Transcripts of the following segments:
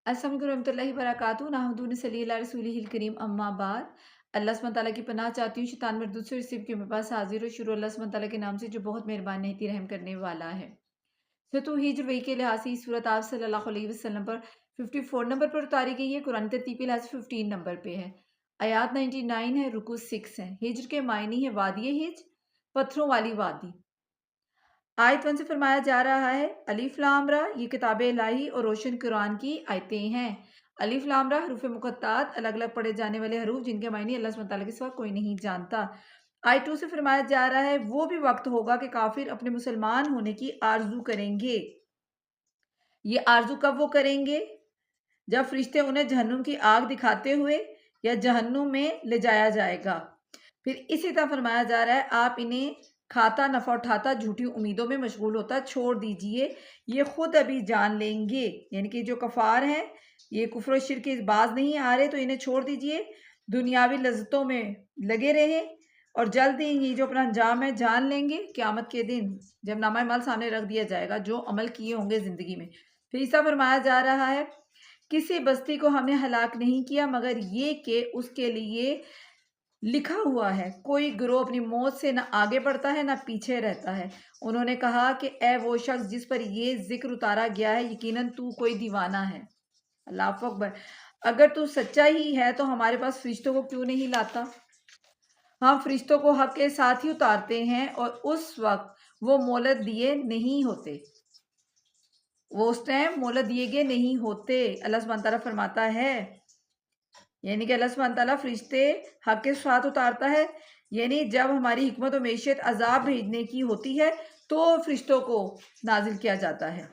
अस्सलाम वालेकुम रहमतुल्लाहि व बरकातुहू नहमदुहु व नसल्ली अला रसूलिहिल करीम अम्मा बाद। अल्लाह सुब्हानहू तआला की पनाह चाहती हूँ शैतान मरदूद से, इस के मेरे पास हाजिर हो। शुरू अल्लाह सुब्हानहू तआला के नाम से जो बहुत मेहरबान नहायत रहम करने वाला है। सूरह हिज्र वही के लिहाज से सूरत आप सल्लल्लाहु अलैहि वसल्लम पर 54 नंबर पर उतारी गई है। कुरान तरतीब के लिहाज से 15 नंबर पे है। आयात 99 है, रुकू 6 है। हिज्र के मायनी है वादी हिज्र, पत्थरों वाली वादी। आयत 1 से फरमाया जा रहा है अलिफ लाम रा, ये किताब इलाही और रोशन कुरान की आयतें हैं। अलिफ लाम रा हरूफ मुक़त्तात, अलग अलग पढ़े जाने वाले हरूफ जिनके मायने अल्लाह सुब्हानहू तआला के सिवा कोई नहीं जानता। आयत 2 से फरमाया जा रहा है वो भी वक्त होगा कि काफिर अपने मुसलमान होने की आरजू करेंगे। ये आरजू कब वो करेंगे? जब फरिश्ते उन्हें जहन्नुम की आग दिखाते हुए या जहन्नुम में ले जाया जाएगा। फिर इसी तरह फरमाया जा रहा है आप इन्हें खाता नफा उठाता झूठी उम्मीदों में मशगूल होता छोड़ दीजिए, ये खुद अभी जान लेंगे। यानी कि जो कफार हैं ये कुफ्र और शिर्क के बाज नहीं आ रहे, तो इन्हें छोड़ दीजिए, दुनियावी लज्जतों में लगे रहें और जल्द ही ये जो अपना अंजाम है जान लेंगे क़यामत के दिन, जब नामा अमल सामने रख दिया जाएगा जो अमल किए होंगे ज़िंदगी में। फिर ऐसा फरमाया जा रहा है किसी बस्ती को हमने हलाक नहीं किया मगर ये कि उसके लिए लिखा हुआ है, कोई गिरोह अपनी मौत से ना आगे बढ़ता है ना पीछे रहता है। उन्होंने कहा कि ए वो शख्स जिस पर ये जिक्र उतारा गया है, यकीनन तू कोई दीवाना है। अल्लाह अकबर। अगर तू सच्चा ही है तो हमारे पास फरिश्तों को क्यों नहीं लाता? हम फरिश्तों को हक के साथ ही उतारते हैं और उस वक्त वो मोहलत दिए नहीं होते, वो उस टाइम मोहलत दिए गए नहीं होते। अल्लाह सुब्हानहू तआला फरमाता है, यानी कि अल्लाह सुब्हानहू तआला फरिश्ते हक के साथ उतारता है, यानी जब हमारी हिकमत और मैशियत अजाब भेजने की होती है तो फरिश्तों को नाजिल किया जाता है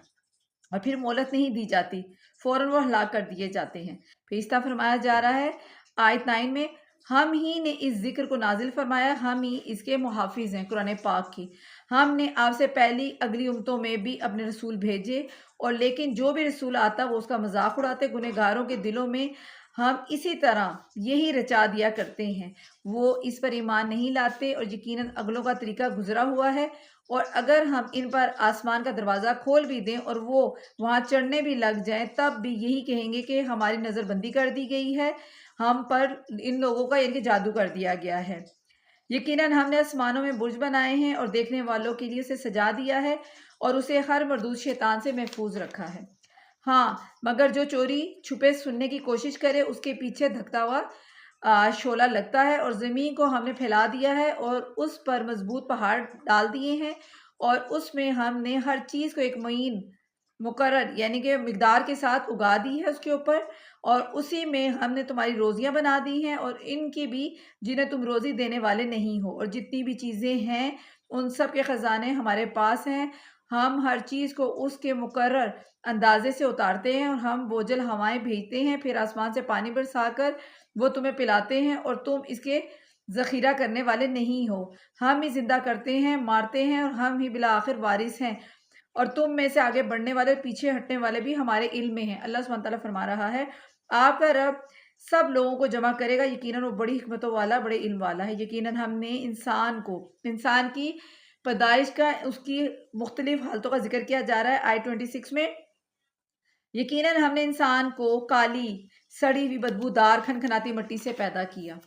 और फिर मोहलत नहीं दी जाती, फ़ौरन वो हलाक कर दिए जाते हैं। फिर इस तरह फरमाया जा रहा है आयत 9 में हम ही ने इस जिक्र को नाजिल फरमाया, हम ही इसके मुहाफिज हैं कुरान पाक की। हमने आपसे पहली अगली उम्मतों में भी अपने रसूल भेजे और लेकिन जो भी रसूल आता वो उसका मजाक उड़ाते, गुनहगारों के दिलों में हम इसी तरह यही रचा दिया करते हैं, वो इस पर ईमान नहीं लाते और यकीनन अगलों का तरीका गुजरा हुआ है। और अगर हम इन पर आसमान का दरवाज़ा खोल भी दें और वो वहाँ चढ़ने भी लग जाएं, तब भी यही कहेंगे कि हमारी नज़रबंदी कर दी गई है, हम पर इन लोगों का यानी कि जादू कर दिया गया है। यकीनन हमने आसमानों में बुर्ज बनाए हैं और देखने वालों के लिए उसे सजा दिया है और उसे हर मरदूद शैतान से महफूज रखा है। हाँ, मगर जो चोरी छुपे सुनने की कोशिश करे उसके पीछे धकता हुआ शोला लगता है और ज़मीन को हमने फैला दिया है और उस पर मजबूत पहाड़ डाल दिए हैं और उसमें हमने हर चीज़ को एक मुईन मुकर्रर यानी कि मिकदार के साथ उगा दी है उसके ऊपर और उसी में हमने तुम्हारी रोज़ियाँ बना दी हैं और इनकी भी जिन्हें तुम रोज़ी देने वाले नहीं हो, और जितनी भी चीज़ें हैं उन सब के ख़जाने हमारे पास हैं। हम हर चीज़ को उसके मुकर्रर अंदाजे से उतारते हैं और हम बोझल हवाएं भेजते हैं, फिर आसमान से पानी बरसाकर वो तुम्हें पिलाते हैं और तुम इसके ज़ख़ीरा करने वाले नहीं हो। हम ही ज़िंदा करते हैं, मारते हैं और हम ही बिला आखिर वारिस हैं और तुम में से आगे बढ़ने वाले पीछे हटने वाले भी हमारे इल्म में हैं। अल्लाह सुब्हानहू तआला फरमा रहा है आपका रब सब लोगों को जमा करेगा, यकीनन वो बड़ी हिकमतों वाला बड़े इल्म वाला है। यकीनन हमने इंसान की पैदाइश का उसकी मुख्तलिफ हालतों का जिक्र किया जा रहा है आयत 26 में। यकीनन हमने इंसान को काली सड़ी हुई बदबूदार खनखनाती मिट्टी से पैदा किया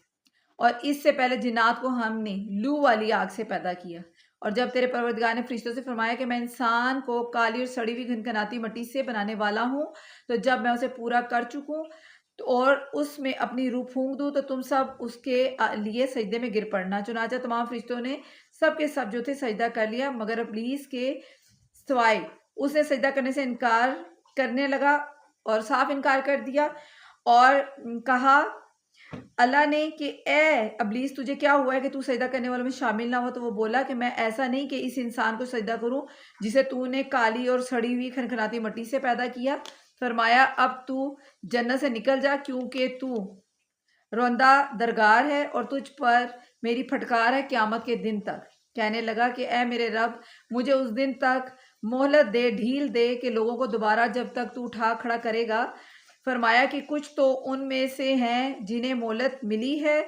और इससे पहले जिन्नात को हमने लू वाली आग से पैदा किया। और जब तेरे परवरदिगार ने फरिश्तों से फरमाया कि मैं इंसान को काली और सड़ी हुई खनखनाती मिट्टी से बनाने वाला हूँ, तो जब मैं उसे पूरा कर चुकूँ तो और उसमें अपनी रूह फूंक दूँ तो तुम सब उसके लिए सजदे में गिर पड़ना। चुनाचा तमाम फरिश्तों ने सब के सब जो थे सजदा कर लिया मगर इब्लीस के सिवाय, उसने सजदा करने से इनकार करने लगा और साफ इनकार कर दिया और कहा अल्लाह ने कि ए इब्लीस तुझे क्या हुआ है कि तू सजदा करने वालों में शामिल ना हो? तो वो बोला कि मैं ऐसा नहीं कि इस इंसान को सजदा करूं जिसे तूने काली और सड़ी हुई खनखनाती मिट्टी से पैदा किया। फरमाया अब तू जन्नत से निकल जा क्योंकि तू रोंदा दरगार है और तुझ पर मेरी फटकार है क़यामत के दिन तक। कहने लगा कि ए मेरे रब मुझे उस दिन तक मोहलत दे, ढील दे कि लोगों को दोबारा जब तक तू उठा खड़ा करेगा। फरमाया कि कुछ तो उनमें से हैं जिन्हें मोहलत मिली है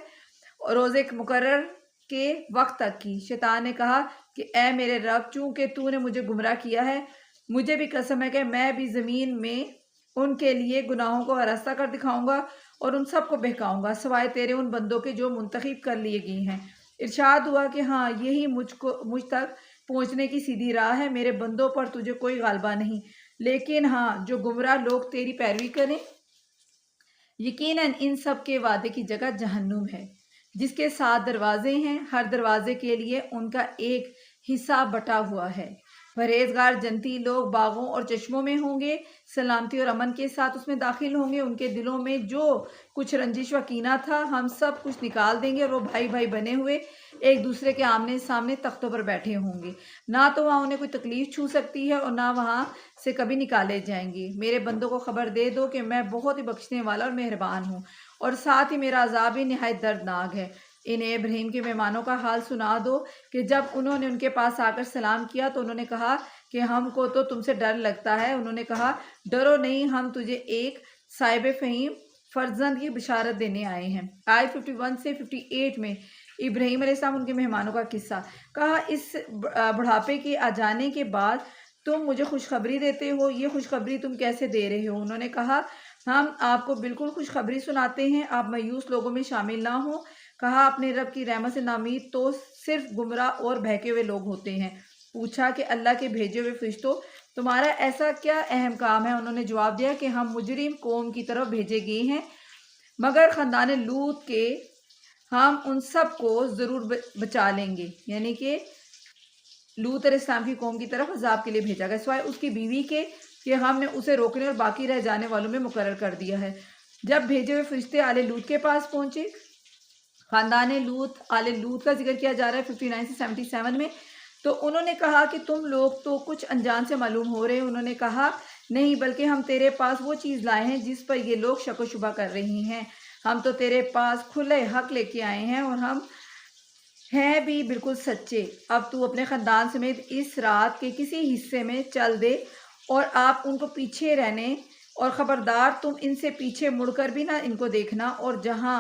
और रोज़े मुकर्रर के वक्त तक की। शैतान ने कहा कि ए मेरे रब चूंकि तूने मुझे गुमराह किया है, मुझे भी कसम है कि मैं भी ज़मीन में ان کے لیے گناہوں کو آراستہ کر دکھاؤں گا اور ان سب کو بہکاؤں گا سوائے تیرے ان بندوں کے جو منتخب کر لیے گئے ہیں۔ ارشاد ہوا کہ ہاں یہی مجھ تک پہنچنے کی سیدھی راہ ہے، میرے بندوں پر تجھے کوئی غالبہ نہیں، لیکن ہاں جو گمراہ لوگ تیری پیروی کریں یقیناً ان سب کے وعدے کی جگہ جہنم ہے جس کے 7 دروازے ہیں، ہر دروازے کے لیے ان کا ایک حصہ بٹا ہوا ہے۔ پرہیزگار جنتی لوگ باغوں اور چشموں میں ہوں گے، سلامتی اور امن کے ساتھ اس میں داخل ہوں گے۔ ان کے دلوں میں جو کچھ رنجش و کینہ تھا ہم سب کچھ نکال دیں گے اور وہ بھائی بھائی بنے ہوئے ایک دوسرے کے آمنے سامنے تختوں پر بیٹھے ہوں گے، نہ تو وہاں انہیں کوئی تکلیف چھو سکتی ہے اور نہ وہاں سے کبھی نکالے جائیں گے۔ میرے بندوں کو خبر دے دو کہ میں بہت ہی بخشنے والا اور مہربان ہوں، اور ساتھ ہی میرا عذاب بھی نہایت دردناک ہے۔ انہیں ابراہیم کے مہمانوں کا حال سنا دو کہ جب انہوں نے ان کے پاس آ کر سلام کیا تو انہوں نے کہا کہ ہم کو تو تم سے ڈر لگتا ہے۔ انہوں نے کہا ڈرو نہیں، ہم تجھے ایک صاحب فہیم فرزند کی بشارت دینے آئے ہیں۔ آیت 51 سے 58 میں ابراہیم علیہ السلام ان کے مہمانوں کا قصہ کہا، اس بڑھاپے کے آ جانے کے بعد تم مجھے خوشخبری دیتے ہو، یہ خوشخبری تم کیسے دے رہے ہو؟ انہوں نے کہا ہم آپ کو بالکل خوشخبری سناتے ہیں، آپ مایوس لوگوں میں شامل نہ ہوں۔ کہا اپنے رب کی رحمت سے نامید تو صرف گمراہ اور بہکے ہوئے لوگ ہوتے ہیں۔ پوچھا کہ اللہ کے بھیجے ہوئے فرشتوں تمہارا ایسا کیا اہم کام ہے؟ انہوں نے جواب دیا کہ ہم مجرم قوم کی طرف بھیجے گئے ہیں، مگر خاندان لوط کے ہم ان سب کو ضرور بچا لیں گے، یعنی کہ لوط علیہ السلام کی قوم کی طرف عذاب کے لیے بھیجا گیا سوائے اس کی بیوی کے کہ ہم نے اسے روکنے اور باقی رہ جانے والوں میں مقرر کر دیا ہے۔ جب بھیجے ہوئے فرشتے آل لوط کے پاس پہنچے، خاندان لوط آل لوط کا ذکر کیا جا رہا ہے 59 سے 77 میں، تو انہوں نے کہا کہ تم لوگ تو کچھ انجان سے معلوم ہو رہے۔ انہوں نے کہا نہیں، بلکہ ہم تیرے پاس وہ چیز لائے ہیں جس پر یہ لوگ شک و شبہ کر رہی ہیں۔ ہم تو تیرے پاس کھلے حق لے کے آئے ہیں اور ہم ہیں بھی بالکل سچے۔ اب تو اپنے خاندان سمیت اس رات کے کسی حصے میں چل دے اور آپ ان کو پیچھے رہنے، اور خبردار تم ان سے پیچھے مڑ کر بھی نہ ان کو دیکھنا، اور جہاں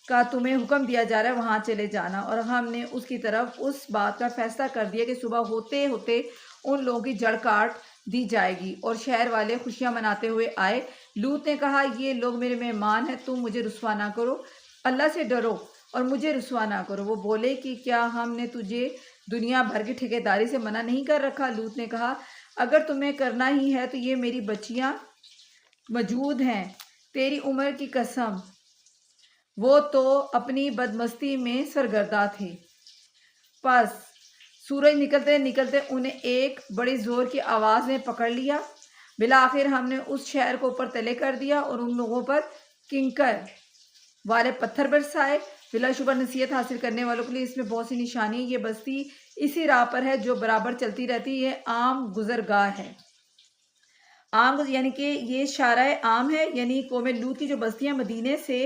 کا تمہیں حکم دیا جا رہا ہے وہاں چلے جانا۔ اور ہم نے اس کی طرف اس بات کا فیصلہ کر دیا کہ صبح ہوتے ہوتے ان لوگوں کی جڑ کاٹ دی جائے گی اور شہر والے خوشیاں مناتے ہوئے آئے۔ لوط نے کہا یہ لوگ میرے مہمان ہیں، تم مجھے رسوا نہ کرو، اللہ سے ڈرو اور مجھے رسوا نہ کرو۔ وہ بولے کہ کیا ہم نے تجھے دنیا بھر کی ٹھیکیداری سے منع نہیں کر رکھا؟ لوط نے کہا اگر تمہیں کرنا ہی ہے تو یہ میری بچیاں موجود ہیں، تیری عمر کی قسم وہ تو اپنی بدمستی میں سرگردہ تھے۔ پس سورج نکلتے نکلتے انہیں ایک بڑی زور کی آواز نے پکڑ لیا، بالآخر ہم نے اس شہر کو اوپر تلے کر دیا اور ان لوگوں پر کنکر والے پتھر برسائے۔ بلا شبہ نصیحت حاصل کرنے والوں کے لیے اس میں بہت سی نشانی ہے۔ یہ بستی اسی راہ پر ہے جو برابر چلتی رہتی ہے، عام گزرگاہ ہے۔ عام یعنی کہ یہ شارع عام ہے، یعنی قوم لوط کی جو بستیاں مدینے سے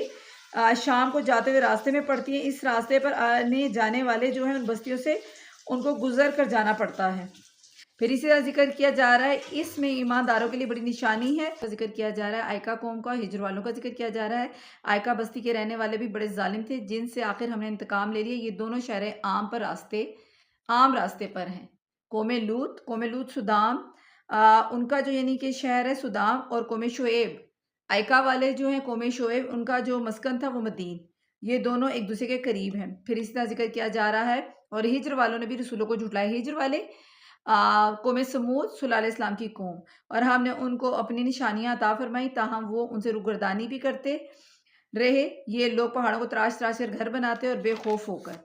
شام کو جاتے ہوئے راستے میں پڑتی ہیں، اس راستے پر آنے جانے والے جو ہیں ان بستیوں سے ان کو گزر کر جانا پڑتا ہے۔ پھر اسی طرح ذکر کیا جا رہا ہے اس میں ایمانداروں کے لیے بڑی نشانی ہے، ذکر کیا جا رہا ہے آئکا قوم کا، ہجر والوں کا ذکر کیا جا رہا ہے۔ آئکا بستی کے رہنے والے بھی بڑے ظالم تھے جن سے آخر ہم نے انتقام لے لیا۔ یہ دونوں شہر عام راستے پر ہیں۔ قوم لوط سدام، ان کا جو یعنی کہ شہر ہے سدام، اور قوم شعیب آئکا والے جو ہیں قوم شعیب ان کا جو مسکن تھا وہ مدین، یہ دونوں ایک دوسرے کے قریب ہیں۔ پھر اس طرح ذکر کیا جا رہا ہے اور ہجر والوں نے بھی رسولوں کو جھٹلایا۔ ہجر والے قوم سمود صلی اللہ علیہ السلام کی قوم، اور ہم نے ان کو اپنی نشانیاں عطا فرمائی تاہم وہ ان سے روگردانی بھی کرتے رہے۔ یہ لوگ پہاڑوں کو تراش تراش کر گھر بناتے اور بے خوف ہو کر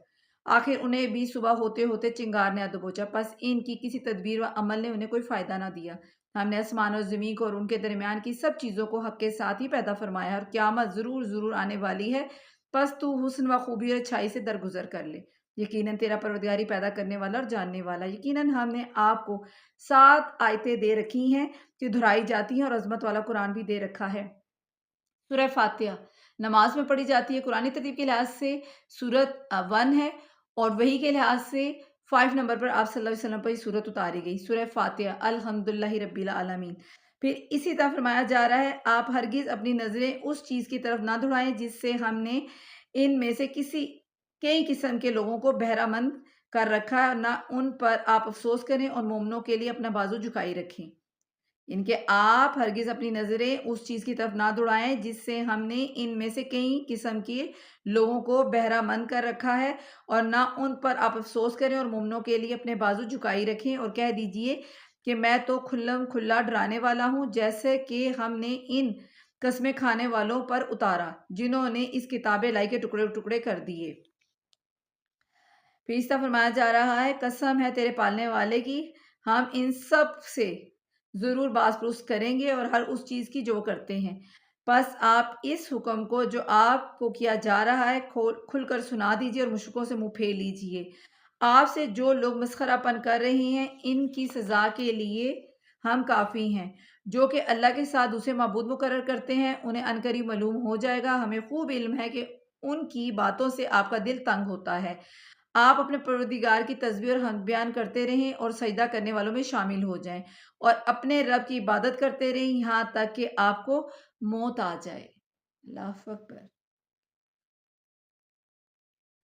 آخر انہیں بھی صبح ہوتے ہوتے چنگار نے دبوچا، پس ان کی کسی تدبیر و عمل نے انہیں کوئی فائدہ نہ دیا۔ ہم نے آسمان اور زمین کو اور ان کے درمیان کی سب چیزوں کو حق کے ساتھ ہی پیدا فرمایا ہے، اور قیامت ضرور ضرور آنے والی ہے، پس تو حسن و خوبی اور اچھائی سے درگزر کر لے۔ یقیناً تیرا پروردگاری پیدا کرنے والا اور جاننے والا۔ یقیناً ہم نے آپ کو 7 آیتیں دے رکھی ہیں جو دہرائی جاتی ہیں، اور عظمت والا قرآن بھی دے رکھا ہے۔ سورہ فاتحہ نماز میں پڑھی جاتی ہے۔ قرآنی ترتیب کے لحاظ سے سورت 1 ہے، اور وحی کے لحاظ سے 5 نمبر پر آپ صلی اللہ علیہ وسلم پر یہ سورت اتاری گئی، سورہ فاتحہ الحمدللہ رب العالمین۔ پھر اسی طرح فرمایا جا رہا ہے آپ ہرگز اپنی نظریں اس چیز کی طرف نہ دڑائیں جس سے ہم نے ان میں سے کئی قسم کے لوگوں کو بہرہ مند کر رکھا ہے، نہ ان پر آپ افسوس کریں اور مومنوں کے لیے اپنا بازو جھکائی رکھیں۔ इनके आप हरगिज़ अपनी नज़रें उस चीज़ की तरफ ना दौड़ाएँ जिससे हमने इनमें से कई किस्म के लोगों को बहरामंद कर रखा है, और ना उन पर आप अफ़सोस करें और मोमिनों के लिए अपने बाजू झुकाई रखें और कह दीजिए कि मैं तो खुल्लम-खुल्ला डराने वाला हूँ, जैसे कि हमने इन कस्में खाने वालों पर उतारा, जिन्होंने इस किताब-ए-लाई के टुकड़े-टुकड़े कर दिए। फिर इस तरह फरमाया जा रहा है, कसम है तेरे पालने वाले की, हम इन सब से ज़रूर बाज़-पुरस करेंगे और हर उस चीज़ की जो वो करते हैं। बस आप इस हुक्म को जो आपको किया जा रहा है खुलकर सुना दीजिए और मुश्रिकों से मुँह फेर लीजिए। आपसे जो लोग मसखरापन कर रहे हैं, इनकी सज़ा के लिए हम काफ़ी हैं। जो कि अल्लाह के साथ दूसरे माबूद मुकर्रर करते हैं, उन्हें अनकरीब मालूम हो जाएगा। हमें खूब इल्म है कि उनकी बातों से आपका दिल तंग होता है। आप अपने परवरदिगार की तस्बीह और हम्द बयान करते रहें और सजदा करने वालों में शामिल हो जाएँ और अपने रब की इबादत करते रहें यहाँ तक कि आपको मौत आ जाए। अल्लाहु अकबर।